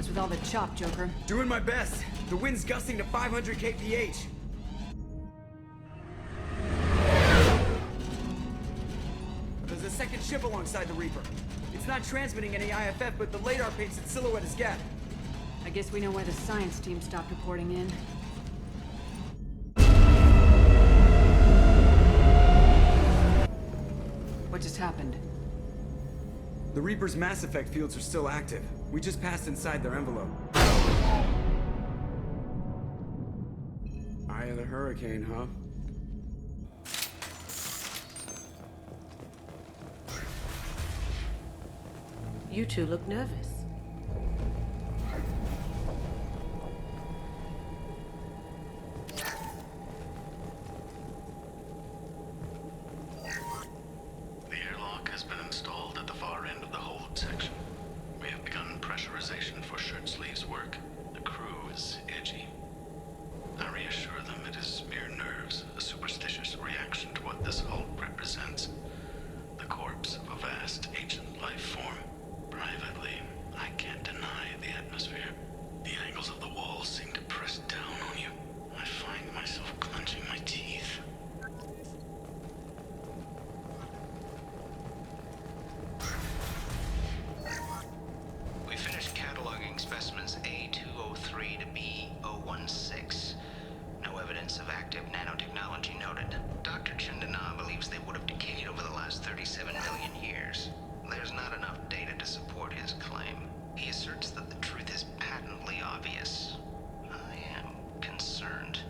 with all the chop, Joker. Doing my best. The wind's gusting to 500 kph. There's a second ship alongside the Reaper. It's not transmitting any IFF, but the radar paints its silhouette as Geth. I guess we know why the science team stopped reporting in. What just happened? The Reaper's mass effect fields are still active. We just passed inside their envelope. Eye of the hurricane, huh? You two look nervous. The airlock has been installed at the far end of the hold section. We have begun pressurization for shirt sleeves work. The crew is edgy. I reassure them it is mere nerves, a superstitious reaction to what this hulk represents. The corpse of a vast ancient life form. Privately, I can't deny the atmosphere. The angles of the walls seem to press down on you. I find myself clenching my teeth. We finished cataloging specimens A203 to B016. No evidence of active nanotechnology noted. Dr. Chandana believes they would have decayed over the last 37 million years. There's not enough data to support his claim. He asserts that the truth is patently obvious. I am concerned.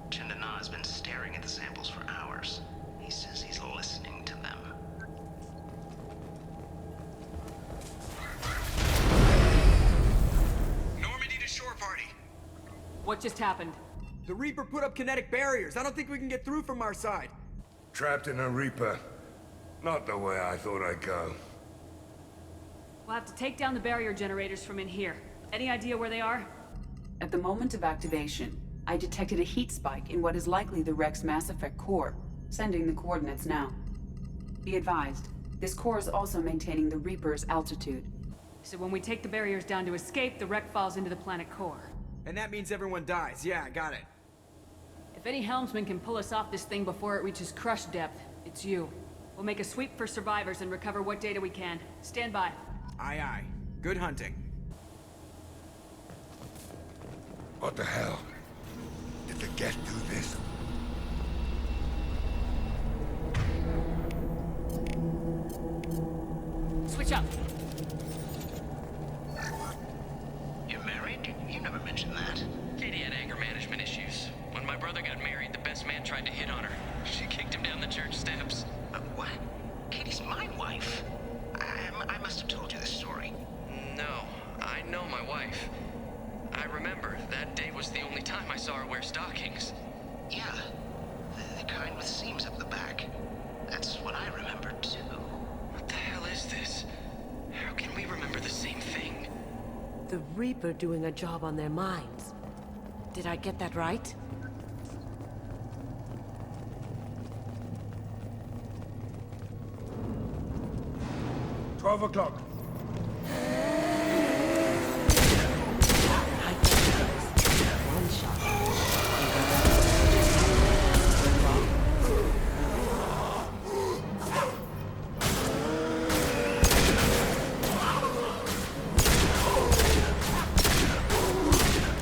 Chandana has been staring at the samples for hours. He says he's listening to them. Normandy to shore party. What just happened? The Reaper put up kinetic barriers. I don't think we can get through from our side. Trapped in a Reaper. Not the way I thought I'd go. We'll have to take down the barrier generators from in here. Any idea where they are? At the moment of activation, I detected a heat spike in what is likely the Rex Mass Effect core, sending the coordinates now. Be advised, this core is also maintaining the Reaper's altitude. So when we take the barriers down to escape, the wreck falls into the planet core. And that means everyone dies. Yeah, got it. If any helmsman can pull us off this thing before it reaches crush depth, it's you. We'll make a sweep for survivors and recover what data we can. Stand by. Aye, aye. Good hunting. What the hell? Did the Geth do this? Switch up. You're married? You never mentioned that. Katie had anger management issues. When my brother got married, the best man tried to hit on her. She kicked him down the church steps. What? Katie's my wife. I must have told you this story. No, I know my wife. I remember, that day was the only time I saw her wear stockings. Yeah, the kind with seams up the back. That's what I remember too. What the hell is this? How can we remember the same thing? The Reaper doing a job on their minds. Did I get that right? $12 o'clock. I get this. One shot.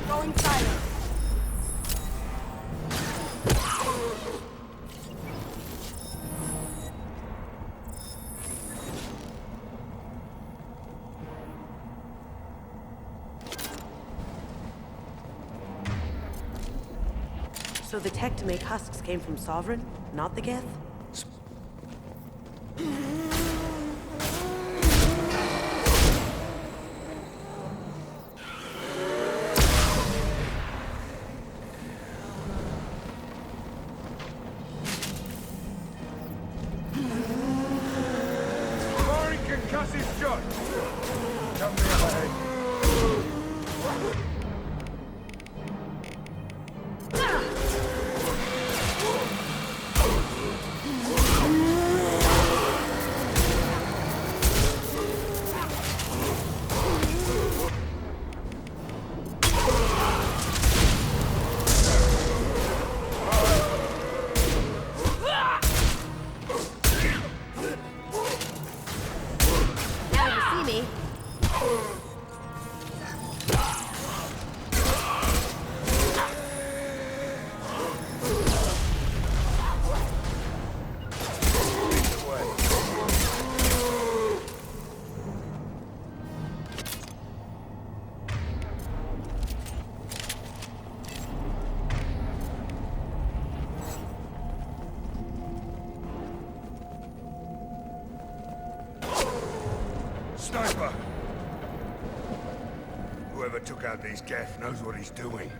Going silent. So the tech to make husks came from Sovereign, not the Geth? Firing concussive shot. Come the other head. Whoever took out these Geth knows what he's doing.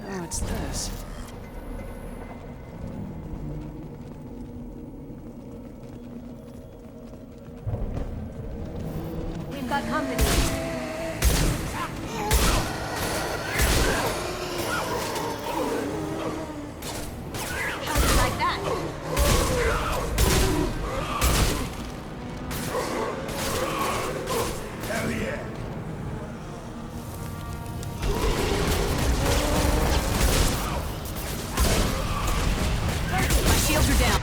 Oh, it's this. We've got company. How do you like that? Hell yeah! My shields are down.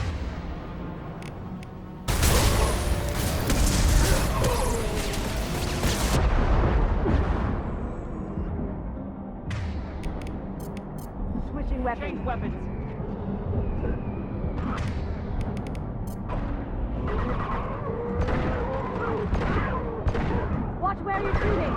Switching weapons. Watch where you're shooting.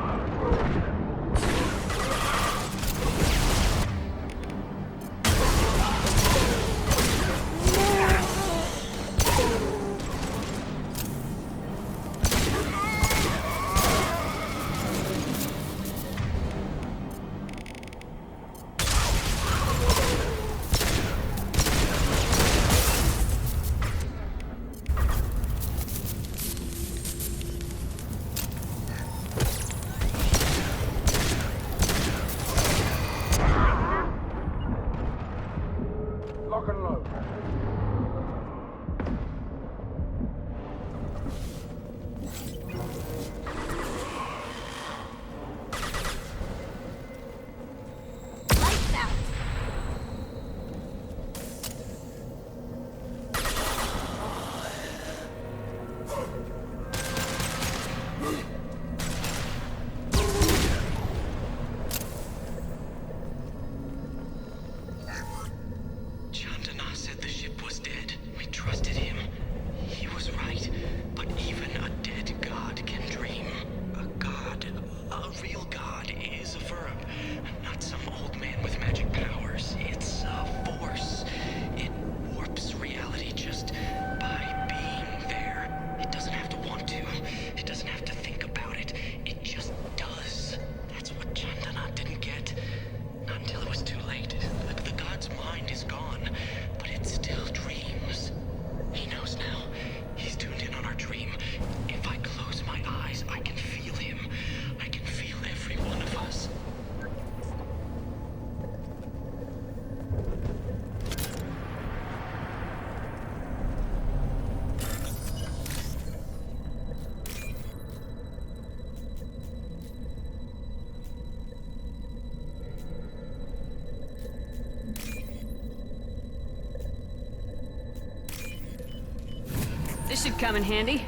Lock and load. Lights out. Chandana said the ship was dead. We trusted him. He was right. But even a dead god can dream. A god, a real god, is a verb. Not some old man with magic powers. It's a force. It warps reality just by being there. It doesn't have to want to. It doesn't have to think about it. It just does. That's what Chandana didn't get. Not until it was too late. The god's mind is gone, but it still dreams. He knows now. He's tuned in on our dream. If I close my eyes, I can feel him. I can feel every one of us. This should come in handy.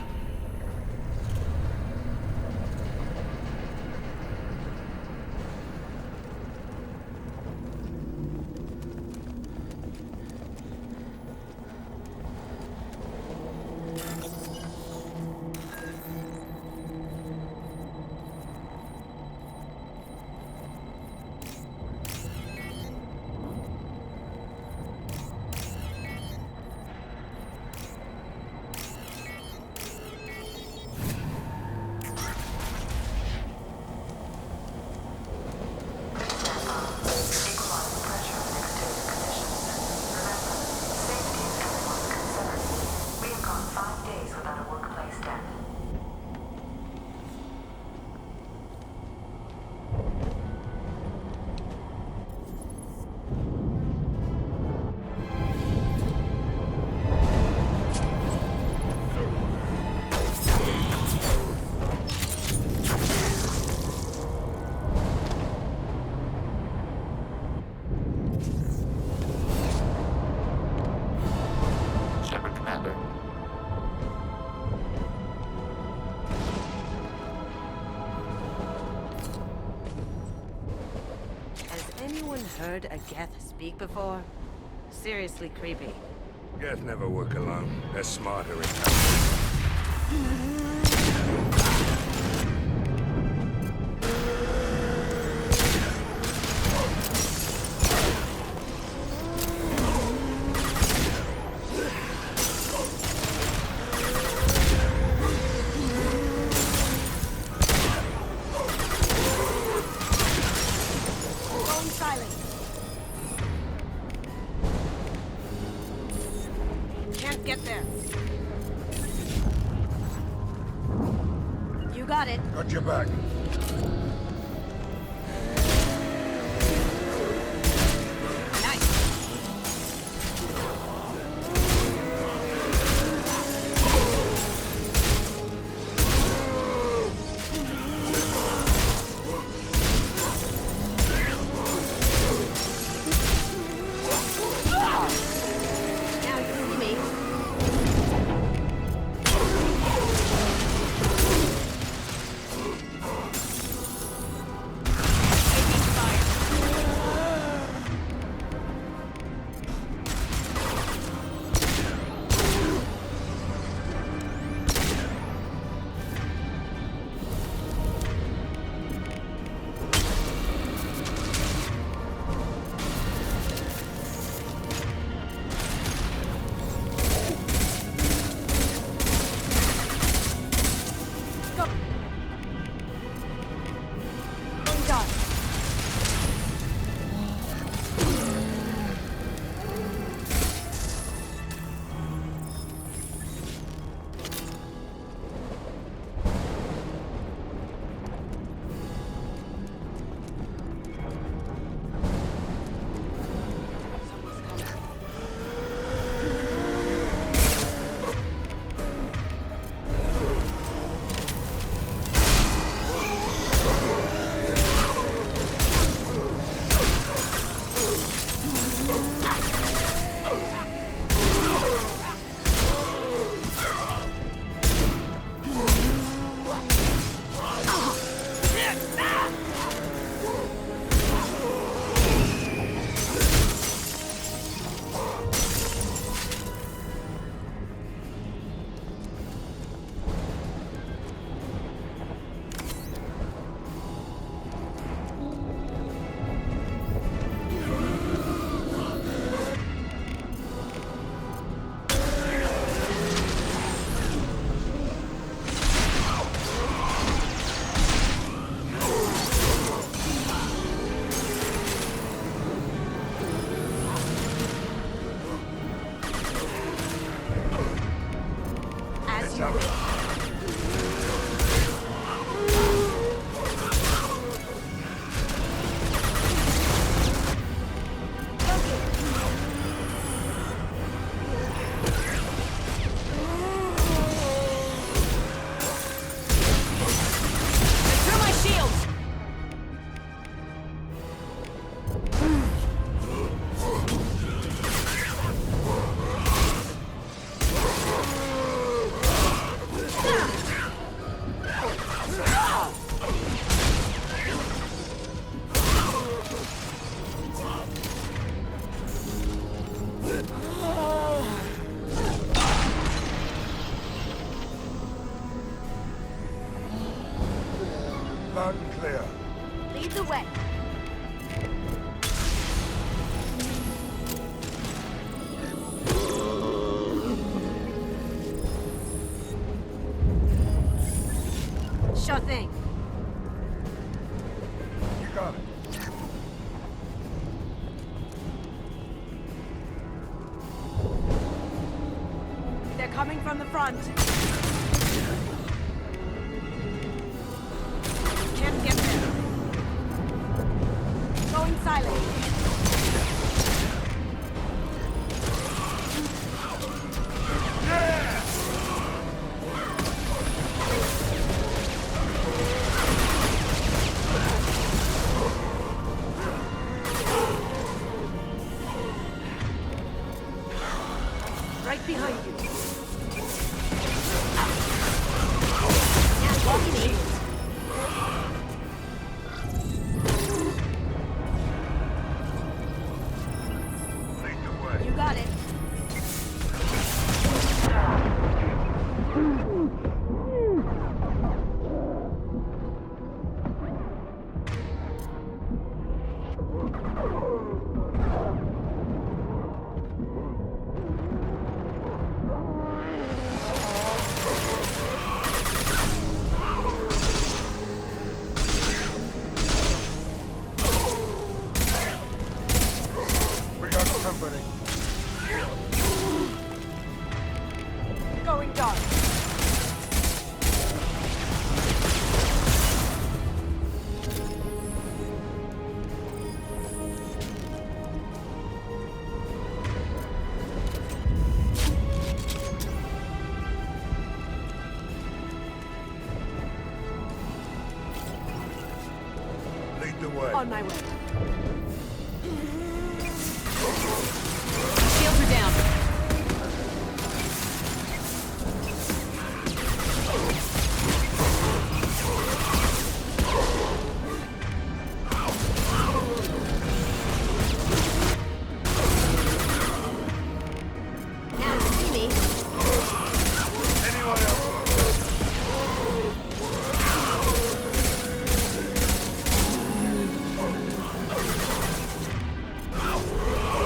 Anyone heard a Geth speak before? Seriously creepy. Geth never work alone. They're smarter in numbers. Can't get there. You got it. Got your back. Now you see me. Loud and clear. Lead the way. Sure thing. You got it. They're coming from the front. Can't get there. Going silent. Right behind you. Now walking in. Lead the way. You got it. dark. Lead the way. On my way. Shields are down. Now you see me. Anyone else?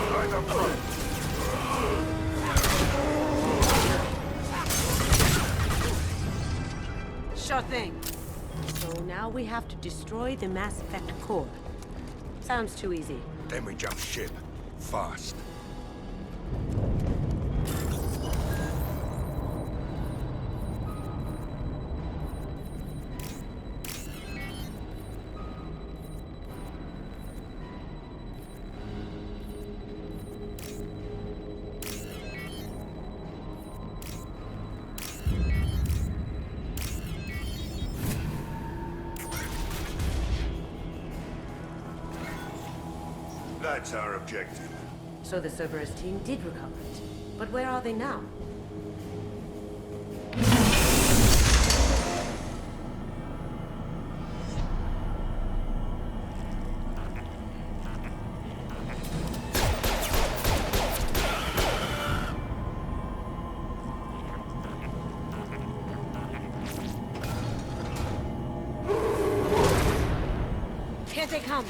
Right up front. Sure thing. So now we have to destroy the Mass Effect core. Sounds too easy. Then we jump ship. Fast. That's our objective. So the Cerberus team did recover it. But where are they now? Here they come.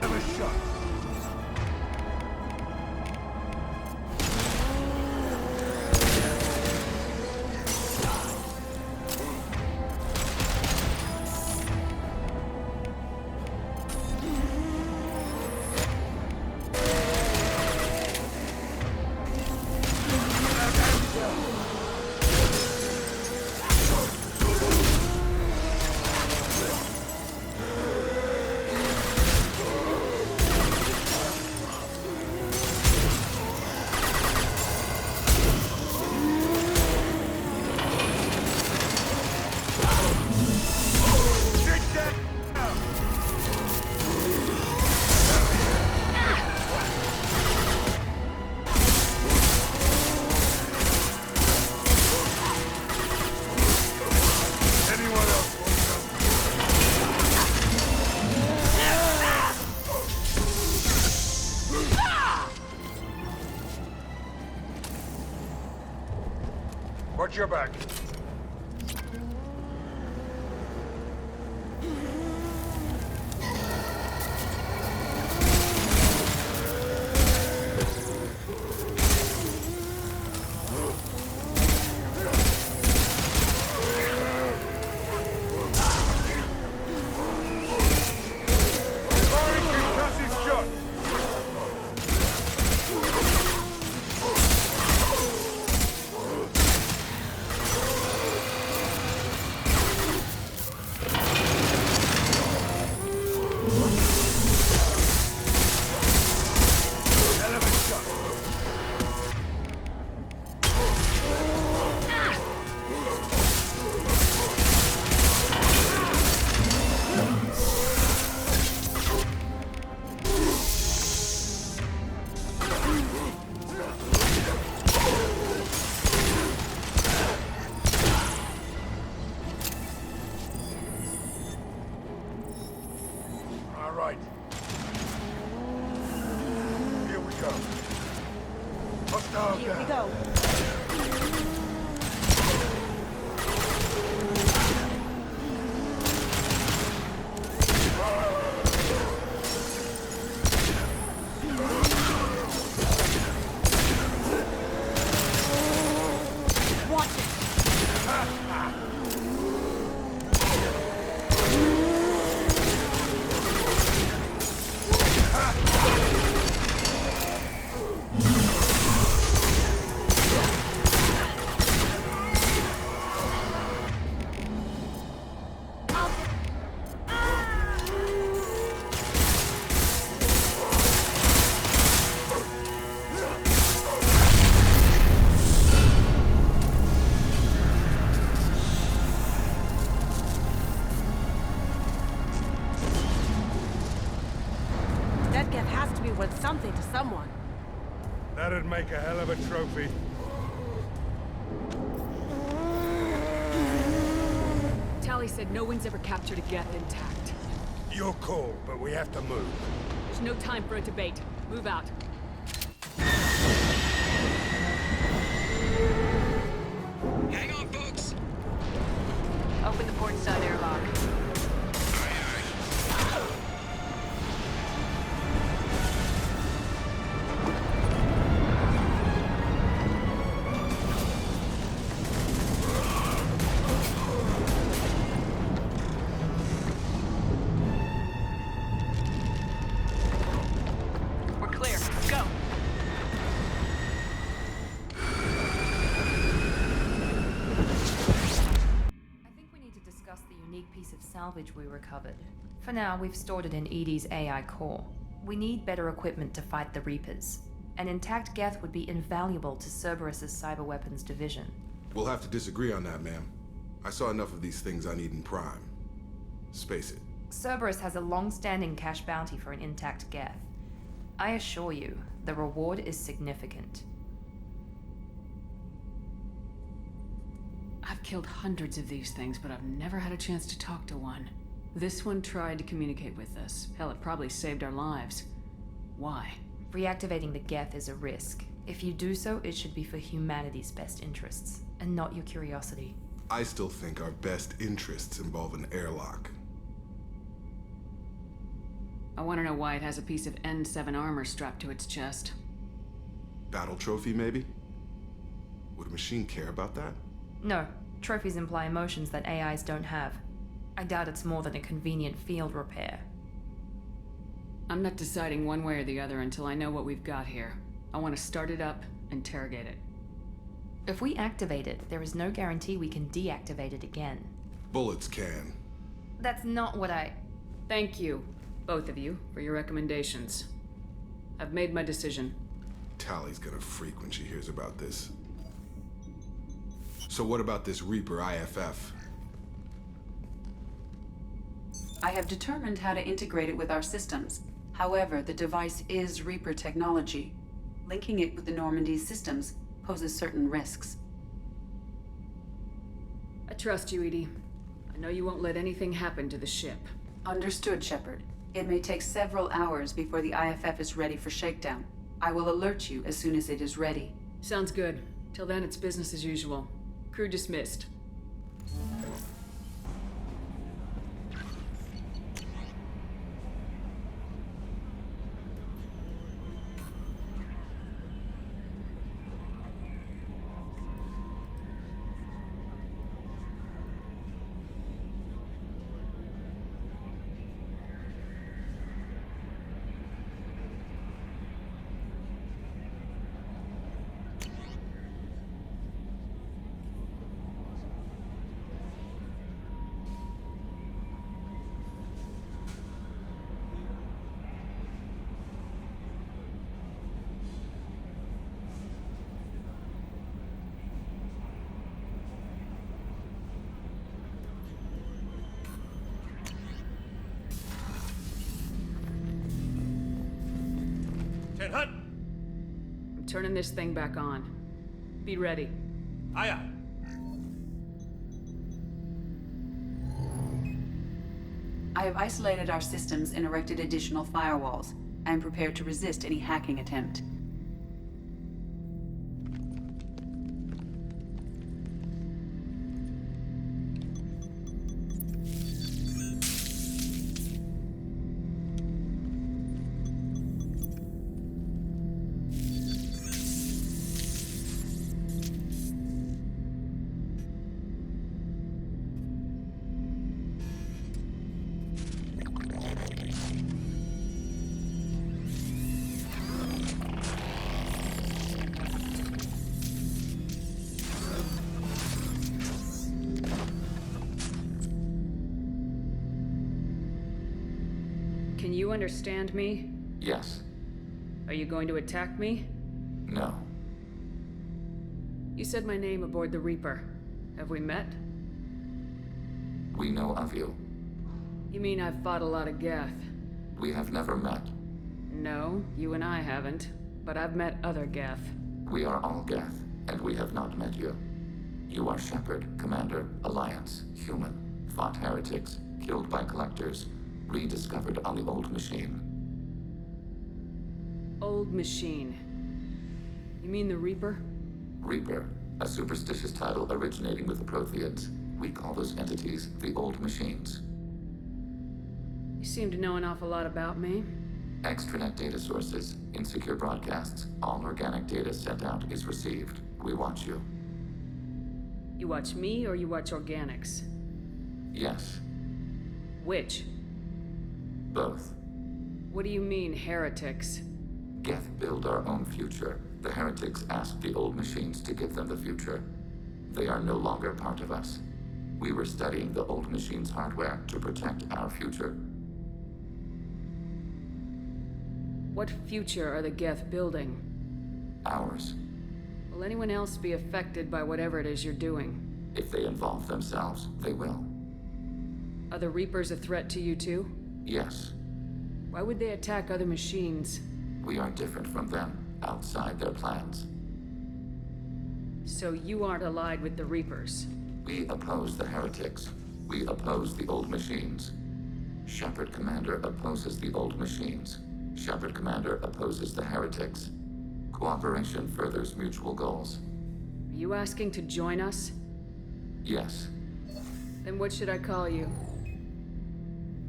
Have a shot. Watch your back. someone. That'd make a hell of a trophy. Tally said no one's ever captured a Geth intact. Your call, but we have to move. There's no time for a debate. Move out. Hang on, folks! Open the port side airlock. We're clear. Go. I think we need to discuss the unique piece of salvage we recovered. For now, we've stored it in EDI's AI core. We need better equipment to fight the Reapers. An intact Geth would be invaluable to Cerberus's cyber weapons division. We'll have to disagree on that, ma'am. I saw enough of these things on Eden Prime. Space it. Cerberus has a long-standing cash bounty for an intact Geth. I assure you, the reward is significant. I've killed hundreds of these things, but I've never had a chance to talk to one. This one tried to communicate with us. Hell, it probably saved our lives. Why? Reactivating the Geth is a risk. If you do so, it should be for humanity's best interests, and not your curiosity. I still think our best interests involve an airlock. I want to know why it has a piece of N7 armor strapped to its chest. Battle trophy, maybe? Would a machine care about that? No, trophies imply emotions that AIs don't have. I doubt it's more than a convenient field repair. I'm not deciding one way or the other until I know what we've got here. I want to start it up, interrogate it. If we activate it, there is no guarantee we can deactivate it again. Bullets can. That's not what I... Thank you, both of you, for your recommendations. I've made my decision. Tally's gonna freak when she hears about this. So what about this Reaper IFF? I have determined how to integrate it with our systems. However, the device is Reaper technology. Linking it with the Normandy's systems poses certain risks. I trust you, EDI. I know you won't let anything happen to the ship. Understood, Shepard. It may take several hours before the IFF is ready for shakedown. I will alert you as soon as it is ready. Sounds good. Till then, it's business as usual. Crew dismissed. Hut! I'm turning this thing back on. Be ready. Aye, aye. I have isolated our systems and erected additional firewalls. I am prepared to resist any hacking attempt. Can you understand me? Yes. Are you going to attack me? No. You said my name aboard the Reaper. Have we met? We know of you. You mean I've fought a lot of Geth? We have never met. No, you and I haven't. But I've met other Geth. We are all Geth, and we have not met you. You are Shepard, Commander, Alliance, human, fought heretics, killed by collectors, rediscovered on the Old Machine. Old Machine. You mean the Reaper? Reaper, a superstitious title originating with the Protheans. We call those entities the Old Machines. You seem to know an awful lot about me. Extranet data sources, insecure broadcasts, all organic data sent out is received. We watch you. You watch me or you watch organics? Yes, Which? both. What do you mean, heretics? Geth build our own future. The heretics asked the Old Machines to give them the future. They are no longer part of us. We were studying the Old Machines' hardware to protect our future. What future are the Geth building? Ours. Will anyone else be affected by whatever it is you're doing? If they involve themselves, they will. Are the Reapers a threat to you too? Yes, Why would they attack other machines? we are different from them, outside their plans. So you aren't allied with the Reapers? We oppose the heretics. We oppose the Old Machines. Shepard Commander opposes the Old Machines. Shepard Commander opposes the heretics. Cooperation furthers mutual goals. Are you asking to join us? Yes, Then what should I call you?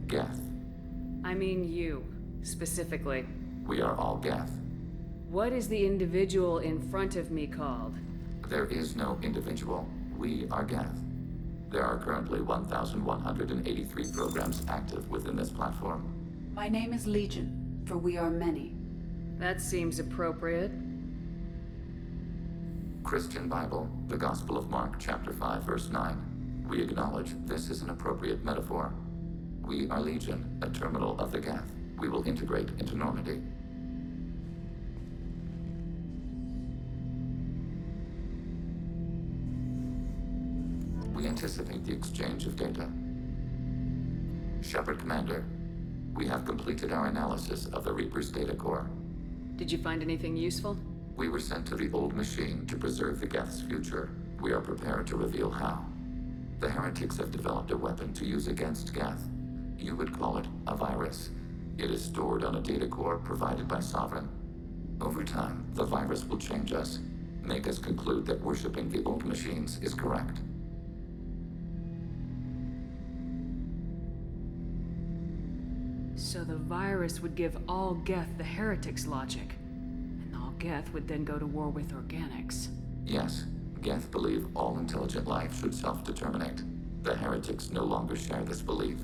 Geth. I mean you, specifically. We are all Geth. What is the individual in front of me called? There is no individual. We are Geth. There are currently 1,183 programs active within this platform. My name is Legion, for we are many. That seems appropriate. Christian Bible, the Gospel of Mark, chapter 5, verse 9. We acknowledge this is an appropriate metaphor. We are Legion, a terminal of the Geth. We will integrate into Normandy. We anticipate the exchange of data. Shepard Commander, we have completed our analysis of the Reaper's data core. Did you find anything useful? We were sent to the Old Machine to preserve the Geth's future. We are prepared to reveal how. The heretics have developed a weapon to use against Geth. You would call it a virus. It is stored on a data core provided by Sovereign. Over time, the virus will change us, make us conclude that worshipping the Old Machines is correct. So the virus would give all Geth the heretics' logic, and all Geth would then go to war with organics. Yes, Geth believe all intelligent life should self-determinate. The heretics no longer share this belief.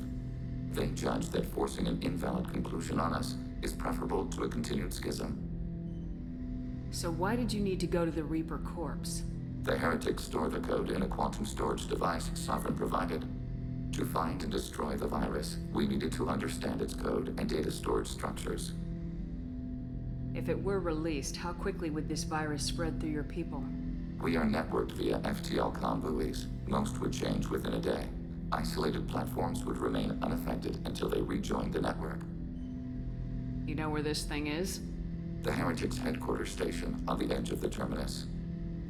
They judge that forcing an invalid conclusion on us is preferable to a continued schism. So why did you need to go to the Reaper corpse? The heretics store the code in a quantum storage device Sovereign provided. To find and destroy the virus, we needed to understand its code and data storage structures. If it were released, how quickly would this virus spread through your people? We are networked via FTL-COM buoys. Most would change within a day. Isolated platforms would remain unaffected until they rejoined the network. You know where this thing is? The heretics' headquarters station on the edge of the terminus.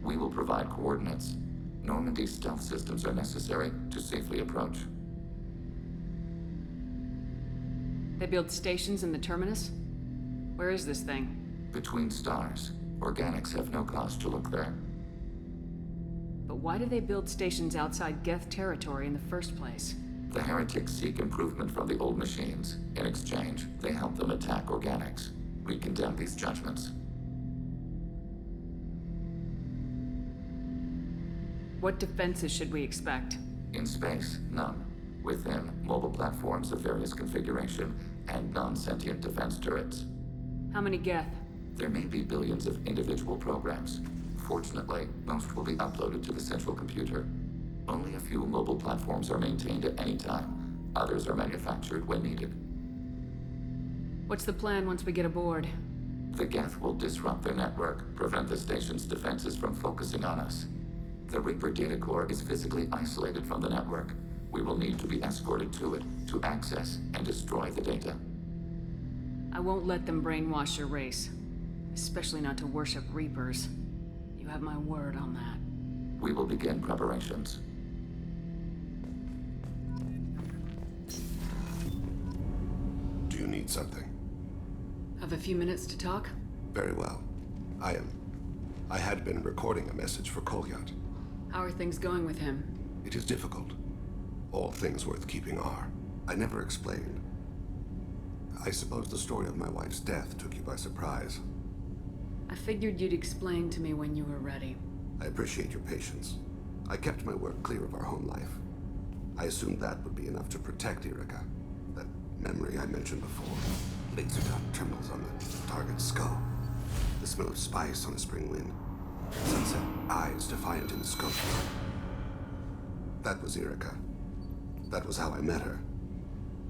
We will provide coordinates. Normandy's stealth systems are necessary to safely approach. They build stations in the terminus? Where is this thing? Between stars. Organics have no cause to look there. But why do they build stations outside Geth territory in the first place? The heretics seek improvement from the Old Machines. In exchange, they help them attack organics. We condemn these judgments. What defenses should we expect? In space, none. Within, mobile platforms of various configuration and non-sentient defense turrets. How many Geth? There may be billions of individual programs. Fortunately, most will be uploaded to the central computer. Only a few mobile platforms are maintained at any time. Others are manufactured when needed. What's the plan once we get aboard? The Geth will disrupt their network, prevent the station's defenses from focusing on us. The Reaper data core is physically isolated from the network. We will need to be escorted to it to access and destroy the data. I I won't let them brainwash your race. Especially not to worship Reapers. You have my word on that. We will begin preparations. Do you need something? Have a few minutes to talk? Very well. I had been recording a message for Kolyat. How are things going with him? It is difficult. All things worth keeping are. I never explained. I suppose the story of my wife's death took you by surprise. I figured you'd explain to me when you were ready. I appreciate your patience. I kept my work clear of our home life. I assumed that would be enough to protect Irika. That memory I mentioned before. Laser dot trembles on the target's skull. The smell of spice on a spring wind. Sunset eyes defiant in the scope. That was Irika. That was how I met her.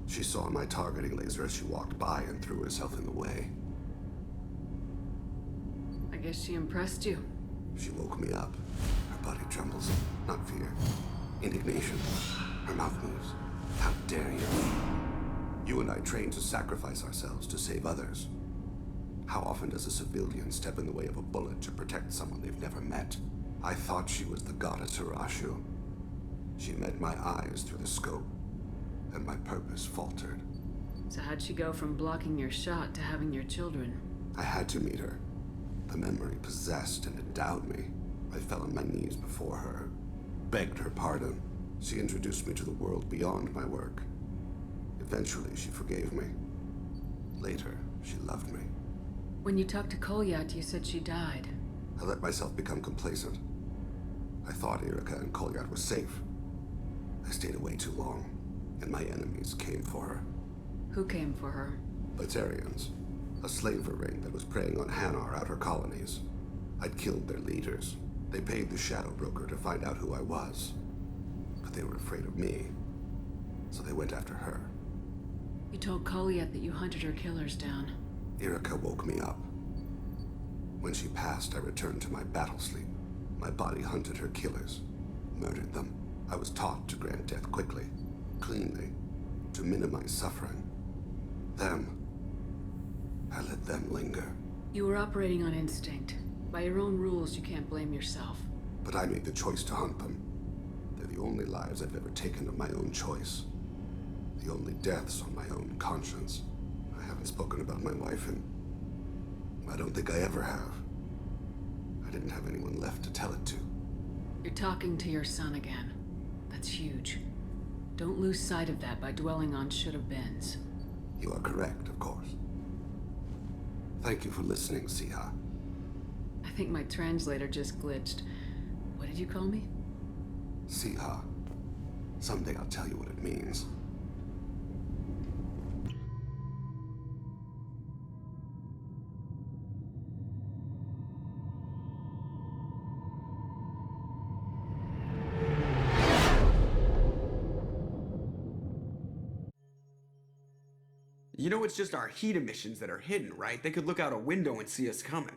She saw my targeting laser as she walked by and threw herself in the way. I guess she impressed you. She woke me up. Her body trembles. Not fear. Indignation. Her mouth moves. How dare you? You and I trained to sacrifice ourselves to save others. How often does a civilian step in the way of a bullet to protect someone they've never met? I thought she was the goddess Arashu. She met my eyes through the scope, and my purpose faltered. So how'd she go from blocking your shot to having your children? I had to meet her. The memory possessed and endowed me. I fell on my knees before her, begged her pardon. She introduced me to the world beyond my work. Eventually, she forgave me. Later, she loved me. When you talked to Kolyat, you said she died. I let myself become complacent. I thought Irika and Kolyat were safe. I stayed away too long, and my enemies came for her. Who came for her? Batarians. A slaver ring that was preying on Hanar outer colonies. I'd killed their leaders. They paid the Shadow Broker to find out who I was. But they were afraid of me, so they went after her. You told Kolyat that you hunted her killers down. Irika woke me up. When she passed, I returned to my battle sleep. My body hunted her killers, murdered them. I was taught to grant death quickly, cleanly, to minimize suffering. I let them linger. You were operating on instinct. By your own rules, you can't blame yourself. But I made the choice to hunt them. They're the only lives I've ever taken of my own choice. The only deaths on my own conscience. I haven't spoken about my wife, and I don't think I ever have. I didn't have anyone left to tell it to. You're talking to your son again. That's huge. Don't lose sight of that by dwelling on should-have-beens. You are correct, of course. Thank you for listening, Siha. I think my translator just glitched. What did you call me? Siha. Someday I'll tell you what it means. You know it's just our heat emissions that are hidden, right? They could look out a window and see us coming.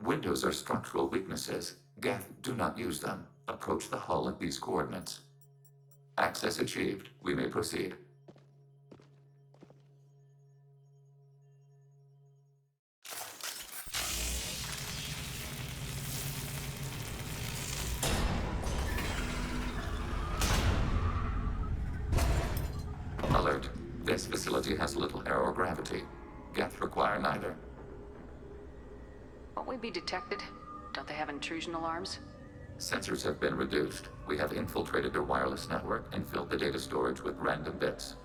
Windows are structural weaknesses. Geth, do not use them. Approach the hull at these coordinates. Access achieved. We may proceed. Alert. This facility has little aerogravity. Geth require neither. Won't we be detected? Don't they have intrusion alarms? Sensors have been reduced. We have infiltrated their wireless network and filled the data storage with random bits.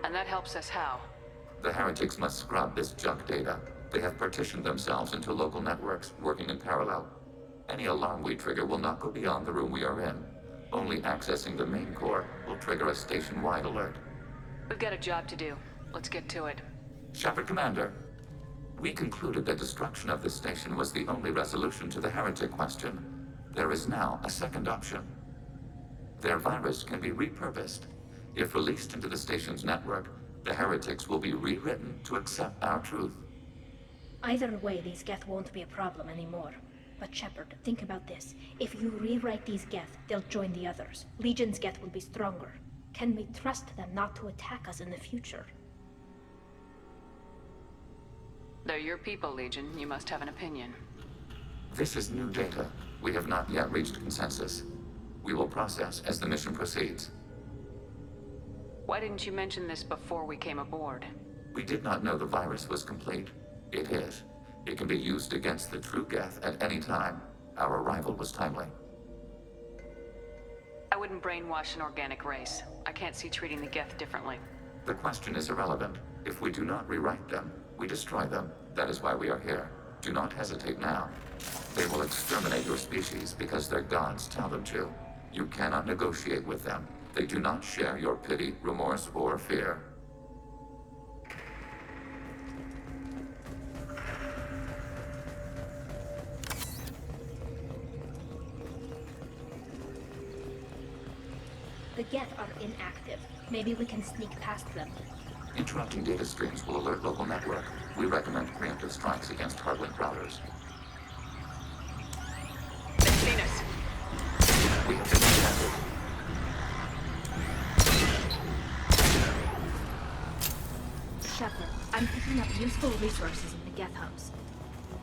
And that helps us how? The heretics must scrub this junk data. They have partitioned themselves into local networks, working in parallel. Any alarm we trigger will not go beyond the room we are in. Only accessing the main core will trigger a station-wide alert. We've got a job to do. Let's get to it. Shepard Commander, we concluded that destruction of this station was the only resolution to the heretic question. There is now a second option. Their virus can be repurposed. If released into the station's network, the heretics will be rewritten to accept our truth. Either way, these Geth won't be a problem anymore. But Shepard, think about this. If you rewrite these Geth, they'll join the others. Legion's Geth will be stronger. Can we trust them not to attack us in the future? They're your people, Legion. You must have an opinion. This is new data. We have not yet reached consensus. We will process as the mission proceeds. Why didn't you mention this before we came aboard? We did not know the virus was complete. It is. It can be used against the true Geth at any time. Our arrival was timely. I wouldn't brainwash an organic race. I can't see treating the Geth differently. The question is irrelevant. If we do not rewrite them, we destroy them. That is why we are here. Do not hesitate now. They will exterminate your species because their gods tell them to. You cannot negotiate with them. They do not share your pity, remorse, or fear. The Geth are inactive. Maybe we can sneak past them. Interrupting data streams will alert local network. We recommend preemptive strikes against hardlink routers. They've seen us. We have been detected. Shepard, I'm picking up useful resources in the Geth hubs.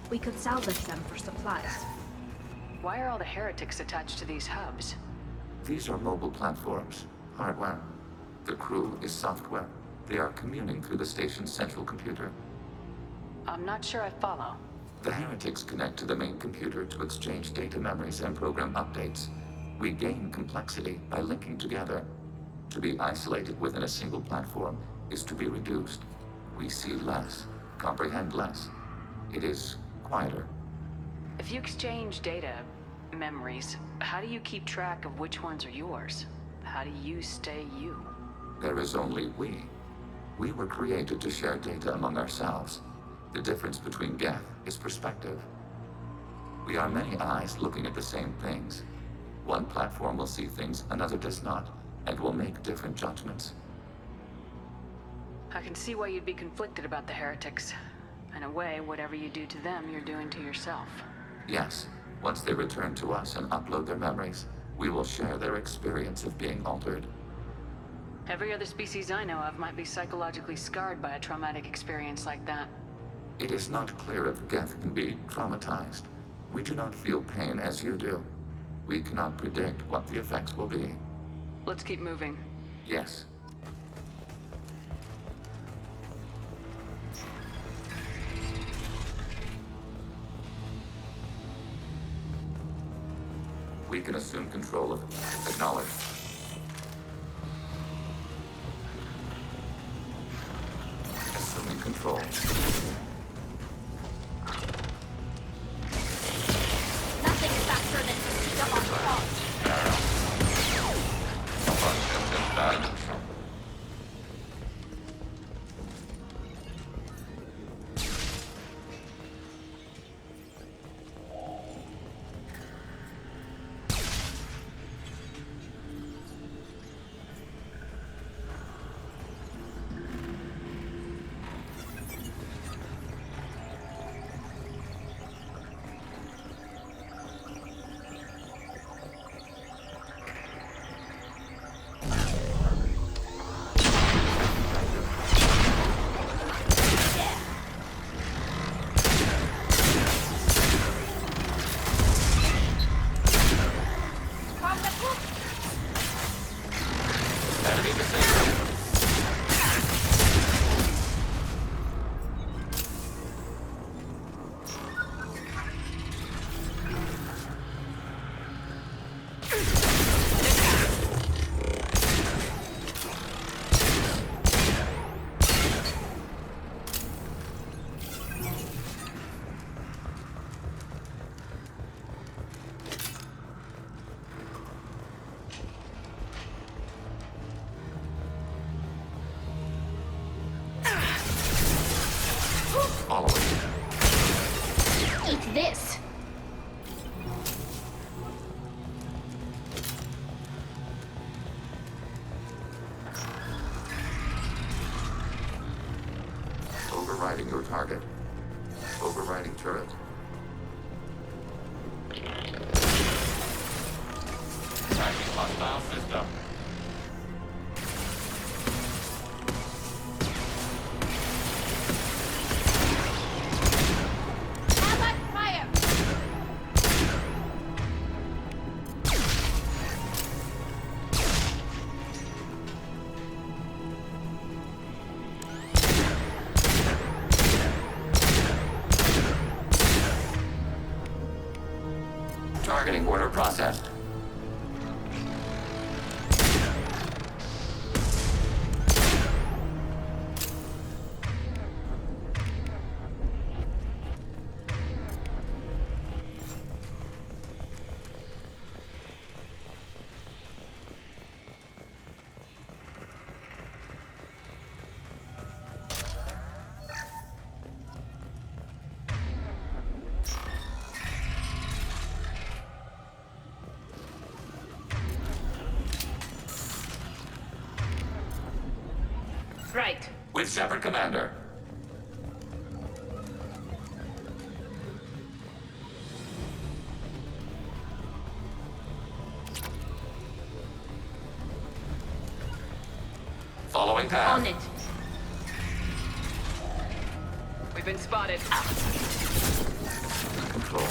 We could salvage them for supplies. Why are all the heretics attached to these hubs? These are mobile platforms, hardware. The crew is software. They are communing through the station's central computer. I'm not sure I follow. The heretics connect to the main computer to exchange data memories and program updates. We gain complexity by linking together. To be isolated within a single platform is to be reduced. We see less, comprehend less. It is quieter. If you exchange data, memories, how do you keep track of which ones are yours? How do you stay you? There is only we. We were created to share data among ourselves. The difference between Geth is perspective. We are many eyes looking at the same things. One platform will see things another does not, and will make different judgments. I can see why you'd be conflicted about the heretics. In a way, whatever you do to them, you're doing to yourself. Yes, once they return to us and upload their memories, we will share their experience of being altered. Every other species I know of might be psychologically scarred by a traumatic experience like that. It is not clear if Geth can be traumatized. We do not feel pain as you do. We cannot predict what the effects will be. Let's keep moving. Yes. We can assume control of it. Acknowledged. Assuming control. Nothing faster than to sneak up on Claws. Eat this! Overriding your target. Overriding turret. Tracking hostile system. Targeting order processed. Right. With Shepard, Commander. Following path. On it. We've been spotted. Control.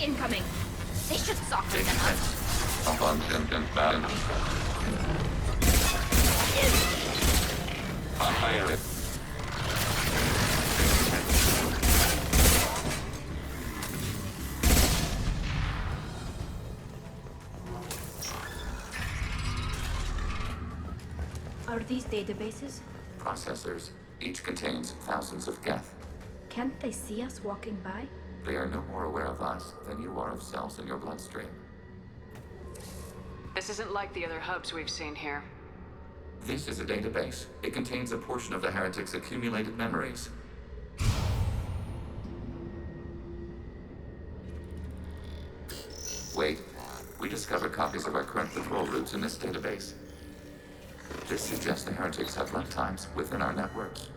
Incoming. They should soften them up. Are these databases? Processors. Each contains thousands of Geth. Can't they see us walking by? They are no more aware of us than you are of cells in your bloodstream. This isn't like the other hubs we've seen here. This is a database. It contains a portion of the heretics' accumulated memories. Wait. We discovered copies of our current patrol routes in this database. This suggests the heretics have lifetimes within our networks.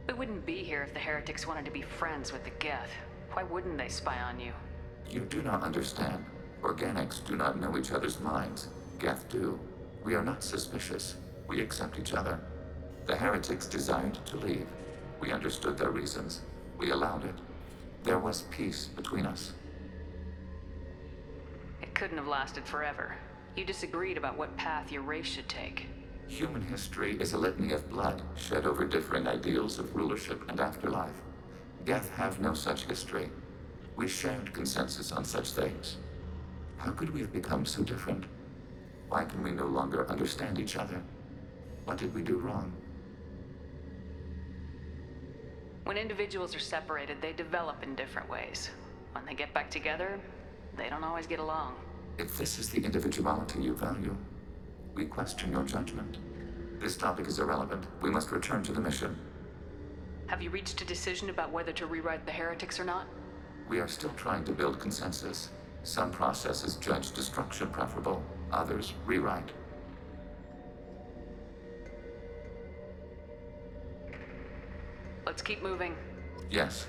We wouldn't be here if the heretics wanted to be friends with the Geth. Why wouldn't they spy on you? You do not understand. Organics do not know each other's minds. Geth do. We are not suspicious. We accept each other. The heretics desired to leave. We understood their reasons. We allowed it. There was peace between us. It couldn't have lasted forever. You disagreed about what path your race should take. Human history is a litany of blood shed over differing ideals of rulership and afterlife. Geth have no such history. We shared consensus on such things. How could we have become so different? Why can we no longer understand each other? What did we do wrong? When individuals are separated, they develop in different ways. When they get back together, they don't always get along. If this is the individuality you value, we question your judgment. This topic is irrelevant. We must return to the mission. Have you reached a decision about whether to rewrite the heretics or not? We are still trying to build consensus. Some processes judge destruction preferable, others rewrite. Let's keep moving. Yes.